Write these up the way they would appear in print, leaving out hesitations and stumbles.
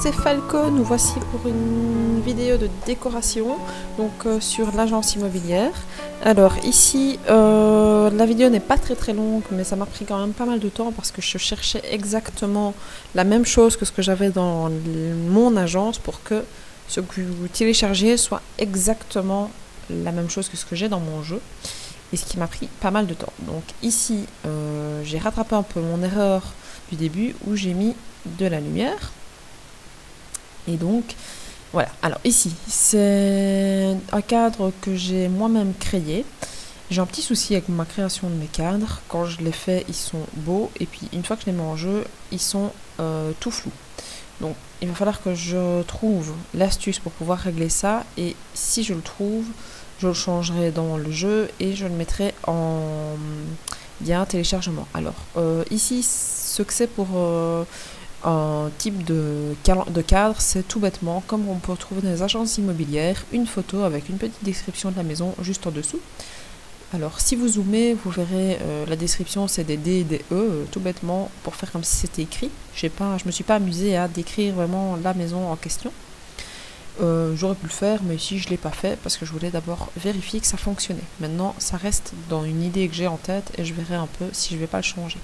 c'est Falco, nous voici pour une vidéo de décoration donc sur l'agence immobilière. Alors ici la vidéo n'est pas très longue, mais ça m'a pris quand même pas mal de temps parce que je cherchais exactement la même chose que ce que j'avais dans mon agence pour que ce que vous téléchargez soit exactement la même chose que ce que j'ai dans mon jeu, et ce qui m'a pris pas mal de temps. Donc ici j'ai rattrapé un peu mon erreur du début où j'ai mis de la lumière. Et donc, voilà. Alors ici, c'est un cadre que j'ai moi-même créé. J'ai un petit souci avec ma création de mes cadres. Quand je les fais, ils sont beaux. Et puis, une fois que je les mets en jeu, ils sont tout flous. Donc, il va falloir que je trouve l'astuce pour pouvoir régler ça. Et si je le trouve, je le changerai dans le jeu et je le mettrai en bien téléchargement. Alors, ici, ce que c'est pour... un type de cadre, c'est tout bêtement, comme on peut trouver dans les agences immobilières, une photo avec une petite description de la maison juste en dessous. Alors si vous zoomez, vous verrez la description, c'est des D et des E, tout bêtement, pour faire comme si c'était écrit. Je me suis pas amusée à décrire vraiment la maison en question. J'aurais pu le faire, mais ici je l'ai pas fait parce que je voulais d'abord vérifier que ça fonctionnait. Maintenant, ça reste dans une idée que j'ai en tête et je verrai un peu si je vais pas le changer.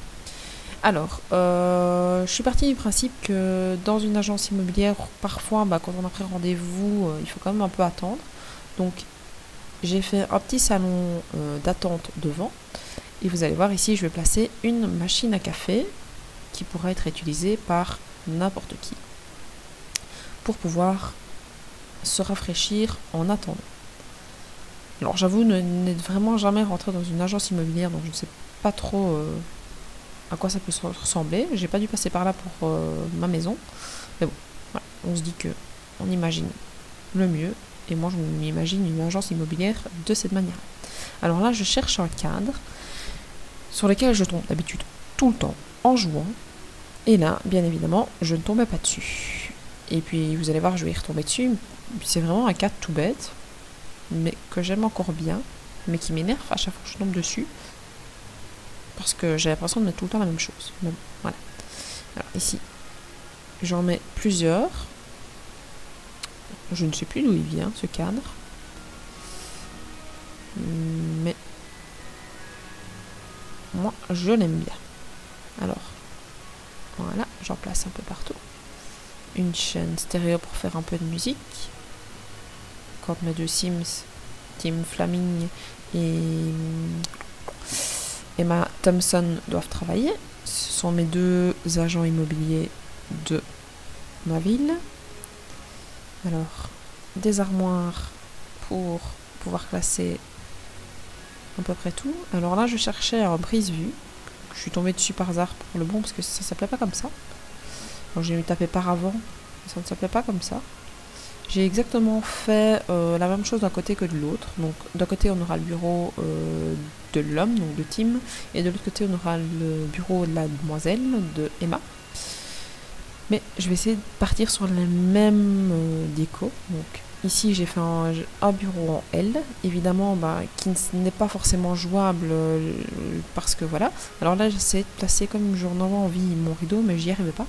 Alors, je suis partie du principe que dans une agence immobilière, parfois, quand on a pris rendez-vous, il faut quand même un peu attendre. Donc, j'ai fait un petit salon d'attente devant. Et vous allez voir ici, je vais placer une machine à café qui pourra être utilisée par n'importe qui pour pouvoir se rafraîchir en attendant. Alors, j'avoue, n'êtes vraiment jamais rentré dans une agence immobilière, donc je ne sais pas trop... à quoi ça peut ressembler. J'ai pas dû passer par là pour ma maison, mais bon, voilà. On se dit que on imagine le mieux, et moi je m'imagine une agence immobilière de cette manière. Alors là, je cherche un cadre sur lequel je tombe d'habitude tout le temps en jouant, et là, bien évidemment, je ne tombais pas dessus. Et puis vous allez voir, je vais y retomber dessus. C'est vraiment un cadre tout bête, mais que j'aime encore bien, mais qui m'énerve à chaque fois que je tombe dessus. Parce que j'ai l'impression de mettre tout le temps la même chose. Mais bon, voilà. Alors ici, j'en mets plusieurs. Je ne sais plus d'où il vient, ce cadre. Mais moi, je l'aime bien. Alors, voilà, j'en place un peu partout. Une chaîne stéréo pour faire un peu de musique. Quand mes deux Sims, Tim Flaming et Emma Thompson doivent travailler. Ce sont mes deux agents immobiliers de ma ville. Alors, des armoires pour pouvoir classer à peu près tout. Alors là, je cherchais un brise-vue. Je suis tombée dessus par hasard pour le bon, parce que ça ne s'appelait pas comme ça. Alors, j'ai tapé par avant, ça ne s'appelait pas comme ça. J'ai exactement fait la même chose d'un côté que de l'autre. Donc d'un côté on aura le bureau de l'homme, donc de Tim, et de l'autre côté on aura le bureau de la demoiselle, de Emma. Mais je vais essayer de partir sur les mêmes déco. Donc ici j'ai fait un bureau en L, évidemment qui n'est pas forcément jouable parce que voilà. Alors là j'essaie de placer comme j'en avais envie mon rideau, mais j'y arrivais pas.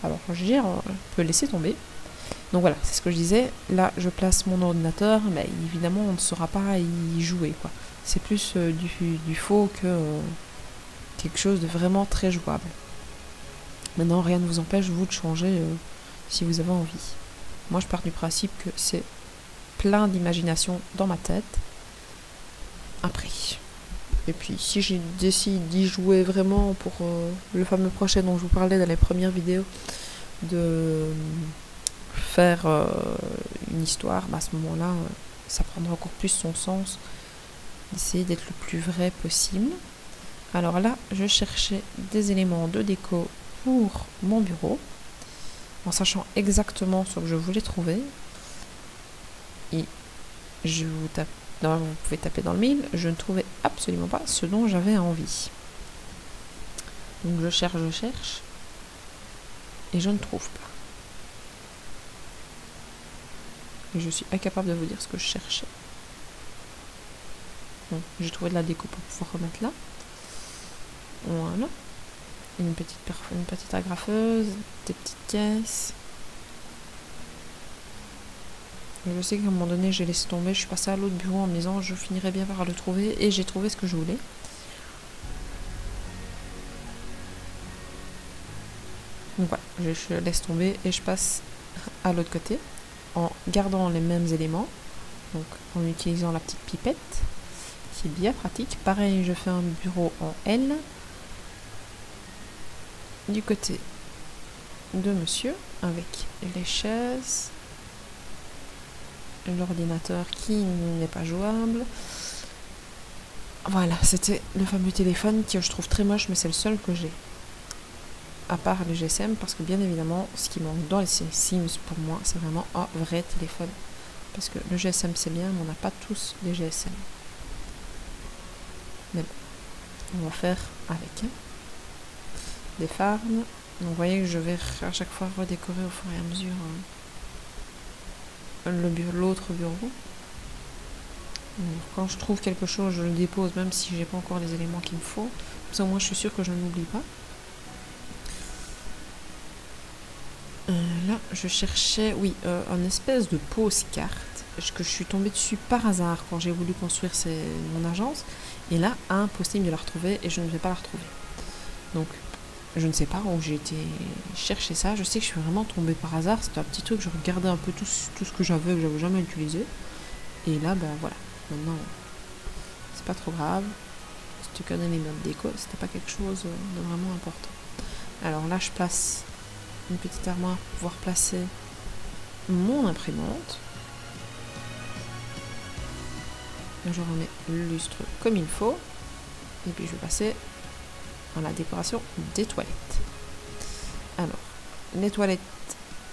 Alors je peux laisser tomber. Donc voilà, c'est ce que je disais. Là, je place mon ordinateur, mais évidemment, on ne saura pas y jouer, quoi. C'est plus du faux que quelque chose de vraiment très jouable. Maintenant, rien ne vous empêche, vous, de changer si vous avez envie. Moi, je pars du principe que c'est plein d'imagination dans ma tête. Après. Et puis, si je décide d'y jouer vraiment pour le fameux projet dont je vous parlais dans les premières vidéos, de... faire une histoire, à ce moment-là, ça prendra encore plus son sens d'essayer d'être le plus vrai possible. Alors là, je cherchais des éléments de déco pour mon bureau, en sachant exactement ce que je voulais trouver. Et vous pouvez taper dans le mille, je ne trouvais absolument pas ce dont j'avais envie. Donc je cherche, et je ne trouve pas. Et je suis incapable de vous dire ce que je cherchais. Bon, j'ai trouvé de la déco pour pouvoir remettre là. Voilà. Une petite agrafeuse, des petites caisses. Je sais qu'à un moment donné, j'ai laissé tomber. Je suis passée à l'autre bureau en me disant je finirais bien par le trouver. Et j'ai trouvé ce que je voulais. Donc voilà, je laisse tomber et je passe à l'autre côté en gardant les mêmes éléments. Donc en utilisant la petite pipette qui est bien pratique. Pareil, je fais un bureau en L du côté de monsieur avec les chaises, l'ordinateur qui n'est pas jouable. Voilà, c'était le fameux téléphone que je trouve très moche, mais c'est le seul que j'ai. À part le GSM, parce que bien évidemment, ce qui manque dans les Sims pour moi, c'est vraiment un vrai téléphone. Parce que le GSM c'est bien, mais on n'a pas tous des GSM. Mais bon, on va faire avec. Des farms. Donc vous voyez que je vais à chaque fois redécorer au fur et à mesure l'autre bureau. Donc, quand je trouve quelque chose, je le dépose, même si j'ai pas encore les éléments qu'il me faut. Comme ça, moi, je suis sûre que je ne l'oublie pas. Là, je cherchais, oui, un espèce de pose-carte que je suis tombée dessus par hasard quand j'ai voulu construire mon agence. Et là, impossible de la retrouver et je ne vais pas la retrouver. Donc, je ne sais pas où j'ai été chercher ça. Je sais que je suis vraiment tombée par hasard. C'était un petit truc, je regardais un peu tout ce que j'avais jamais utilisé. Et là, ben voilà. Maintenant, c'est pas trop grave. Si tu connais les notes déco, c'était pas quelque chose de vraiment important. Alors là, je place une petite armoire pour pouvoir placer mon imprimante. Je remets le lustre comme il faut. Et puis je vais passer dans la décoration des toilettes. Alors, les toilettes,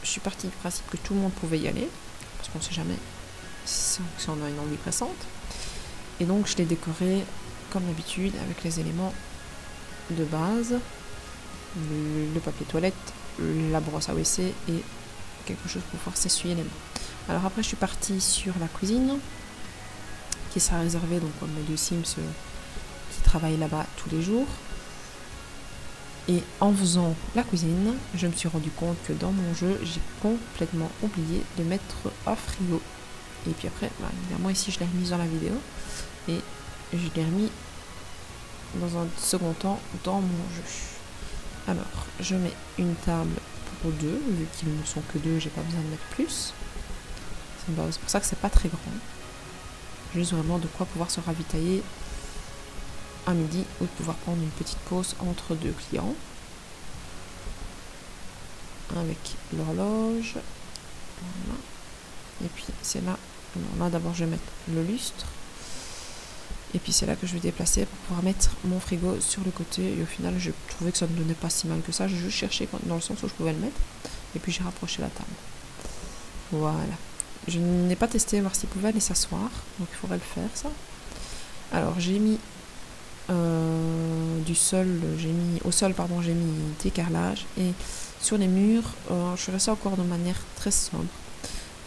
je suis partie du principe que tout le monde pouvait y aller. Parce qu'on ne sait jamais si on a une envie pressante. Et donc je l'ai décoré comme d'habitude avec les éléments de base. Le papier toilette, la brosse à WC et quelque chose pour pouvoir s'essuyer les mains. Alors après je suis partie sur la cuisine qui sera réservée donc aux deux Sims qui travaillent là-bas tous les jours. Et en faisant la cuisine, je me suis rendu compte que dans mon jeu, j'ai complètement oublié de mettre un frigo. Et puis après, bah, évidemment ici je l'ai remise dans la vidéo et je l'ai remis dans un second temps dans mon jeu. Alors, je mets une table pour deux, vu qu'ils ne sont que deux, j'ai pas besoin de mettre plus. C'est pour ça que c'est pas très grand. Juste vraiment de quoi pouvoir se ravitailler à midi ou de pouvoir prendre une petite pause entre deux clients. Avec l'horloge. Voilà. Et puis c'est là, là d'abord je vais mettre le lustre. Et puis c'est là que je vais déplacer pour pouvoir mettre mon frigo sur le côté. Et au final, je trouvais que ça ne me donnait pas si mal que ça. J'ai juste cherché dans le sens où je pouvais le mettre. Et puis j'ai rapproché la table. Voilà. Je n'ai pas testé voir s'il pouvait aller s'asseoir. Donc il faudrait le faire ça. Alors j'ai mis au sol, j'ai mis des carrelages. Et sur les murs, je suis restée encore de manière très sobre.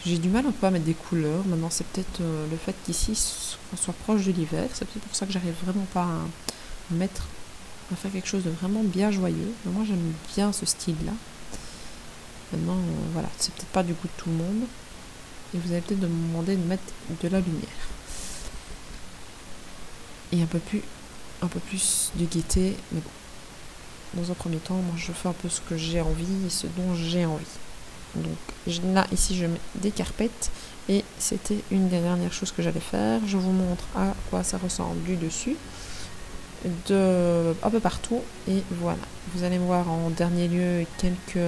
J'ai du mal un peu à mettre des couleurs. Maintenant, c'est peut-être le fait qu'ici, on soit proche de l'hiver. C'est peut-être pour ça que j'arrive vraiment pas à faire quelque chose de vraiment bien joyeux. Mais moi, j'aime bien ce style-là. Maintenant, voilà, c'est peut-être pas du goût de tout le monde. Et vous allez peut-être me demander de mettre de la lumière. Et un peu plus de gaieté. Mais bon, dans un premier temps, moi, je fais un peu ce que j'ai envie et ce dont j'ai envie. Donc là, ici, je mets des carpettes et c'était une des dernières choses que j'allais faire. Je vous montre à quoi ça ressemble du dessus, un peu partout. Et voilà, vous allez voir en dernier lieu quelques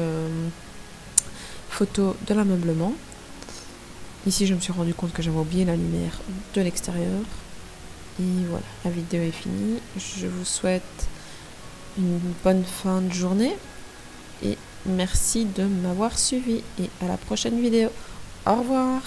photos de l'ameublement. Ici, je me suis rendu compte que j'avais oublié la lumière de l'extérieur. Et voilà, la vidéo est finie. Je vous souhaite une bonne fin de journée et merci de m'avoir suivi et à la prochaine vidéo. Au revoir.